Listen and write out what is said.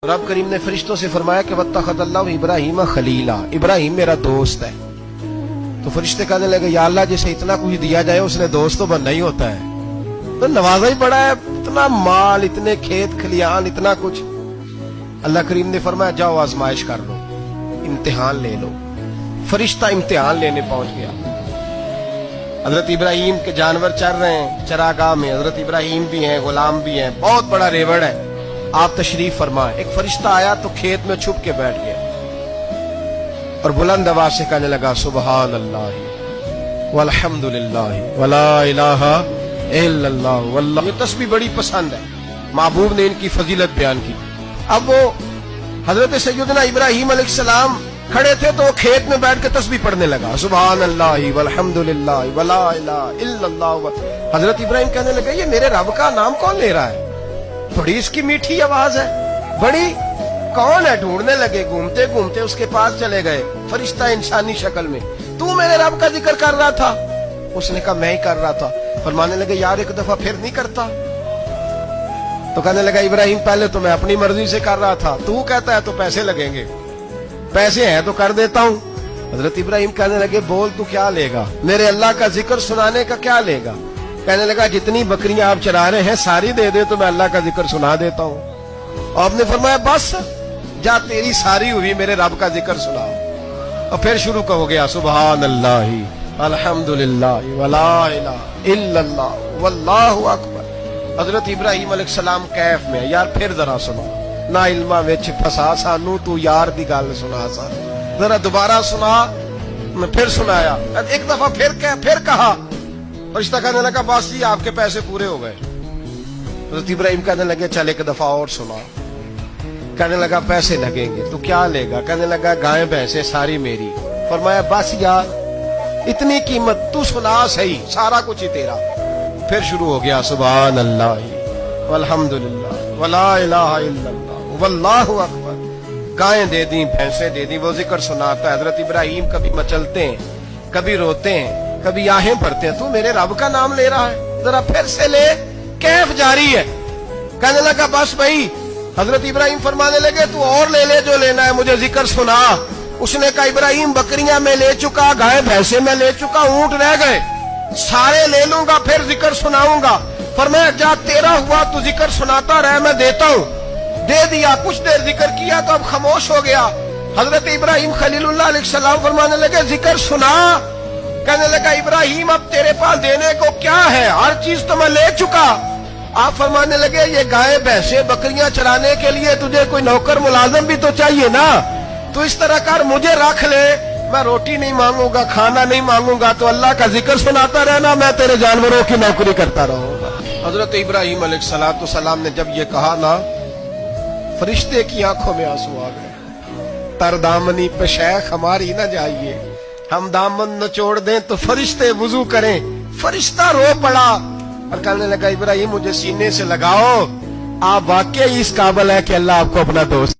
रब करीम ने फरिश्तों से फरमाया कि वत्तखज़ल्लाहु इब्राहीम खलीला, इब्राहिम मेरा दोस्त है। तो फरिश्ते कहने लगे या अल्लाह जिसे इतना कुछ दिया जाए उसने दोस्त तो बनना ही होता है, तो नवाजा ही बड़ा है, इतना माल, इतने खेत खलियान, इतना कुछ। अल्लाह करीम ने फरमाया जाओ आजमाइश कर लो, इम्तिहान ले लो। फरिश्ता इम्तिहान लेने पहुंच गया। हजरत इब्राहिम के जानवर चर रहे हैं चरागाह में, हजरत इब्राहिम भी हैं, गुलाम भी हैं, बहुत बड़ा रेवड़ है। आप तशरीफ फरमाए। एक फरिश्ता आया तो खेत में छुप के बैठ गया और बुलंद आवाज से कहने लगा सुबहान अल्लाह वल्हम्दुलिल्लाह वला इलाहा इल्लल्लाह वल्लाह। ये तस्बीह बड़ी पसंद है, महबूब ने इनकी फजीलत बयान की। अब वो हजरत सैयदना इब्राहिम अलैहिस्सलाम खड़े थे तो वो खेत में बैठ के तस्बीह पढ़ने लगा सुबहान अल्लाह वल्हम्दुलिल्लाह वला इलाहा इल्लल्लाह। हजरत इब्राहिम कहने लगे ये मेरे रब का नाम कौन ले रहा है, बड़ी इसकी मीठी आवाज है, बड़ी कौन है। ढूंढने लगे, घूमते घूमते उसके पास चले गए। फरिश्ता इंसानी शक्ल में, तू मेरे रब का जिक्र कर रहा था? उसने कहा मैं ही कर रहा था। फरमाने लगे यार एक दफा फिर नहीं करता? तो कहने लगा इब्राहिम पहले तो मैं अपनी मर्जी से कर रहा था, तू कहता है तो पैसे लगेंगे, पैसे हैं तो कर देता हूँ। हजरत इब्राहिम कहने लगे बोल तू क्या लेगा, मेरे अल्लाह का जिक्र सुनाने का क्या लेगा? कहने लगा जितनी बकरियां आप चरा रहे हैं सारी दे दे तो मैं अल्लाह का जिक्र सुना देता हूँ। और आपने फरमाया बस जा तेरी सारी हुई, मेरे रब का जिक्र सुनाओ। और फिर शुरू हो गया सुबहान अल्लाह अल्हम्दुलिल्लाह वला इलाहा इल्लल्लाह वल्लाहु अकबर। हजरत इब्राहिम अलैहिस्सलाम कैफ में, यार फिर जरा सुनो, ना इल्मा विच फसा सानू, तू यार दी गल सुना सा, जरा दोबारा सुना। मैं फिर सुनाया, एक दफा फिर कहा। फरिश्ता कहने लगा बस जी आपके पैसे पूरे हो गए। हज़रत इब्राहिम कहने लगे चल एक दफा और सुना। कहने लगा पैसे लगेंगे, तो क्या लेगा? कहने लगा गाय भैंसे सारी मेरी। फरमाया बस यार इतनी कीमत, तू सुना सही, सारा कुछ ही तेरा। फिर शुरू हो गया सुभान अल्लाह वल्हम्दुलिल्लाह वला इलाहा इल्लल्लाह वल्लाहु अकबर। गायें दे दी, भैंसे दे दी, वो जिक्र सुनाता है। हज़रत इब्राहिम कभी मचलते हैं, कभी रोते हैं, कभी आहें भरते हैं, तू मेरे रब का नाम ले रहा है, जरा फिर से ले। कैफ जारी है। कहने लगा बस भाई। हजरत इब्राहिम फरमाने लगे तू और ले ले जो लेना है, मुझे जिक्र सुना। उसने कहा इब्राहिम बकरियां मैं ले चुका, गाय भैंसे मैं ले चुका, ऊंट रह गए, सारे ले लूंगा फिर जिक्र सुनाऊंगा। फरमाया जा तेरा हुआ तू जिक्र सुनाता रह, मैं देता हूँ। दे दिया, कुछ देर जिक्र किया तो अब खामोश हो गया। हजरत इब्राहिम खलीलुल्लाह अलैहिस्सलाम फरमाने लगे जिक्र सुना। कहने लगा इब्राहिम अब तेरे पास देने को क्या है, हर चीज तो मैं ले चुका। आप फरमाने लगे ये गाय भैंसे बकरियां चराने के लिए तुझे कोई नौकर मुलाजिम भी तो चाहिए ना, तो इस तरह कर मुझे रख ले, मैं रोटी नहीं मांगूंगा, खाना नहीं मांगूंगा, तो अल्लाह का जिक्र सुनाता रहना, मैं तेरे जानवरों की नौकरी करता रहूंगा। हजरत इब्राहिम अलैहिस्सलाम ने जब ये कहा ना, फरिश्ते की आंखों में आंसू आ गए। तरदामनी पे शेख हमारी ना जाइए, हम दामन नचोड़ दें तो फरिश्ते वुजू करें। फरिश्ता रो पड़ा और कहने लगा इब्राहिम मुझे सीने से लगाओ, आप वाकई इस काबिल है कि अल्लाह आपको अपना दोस्त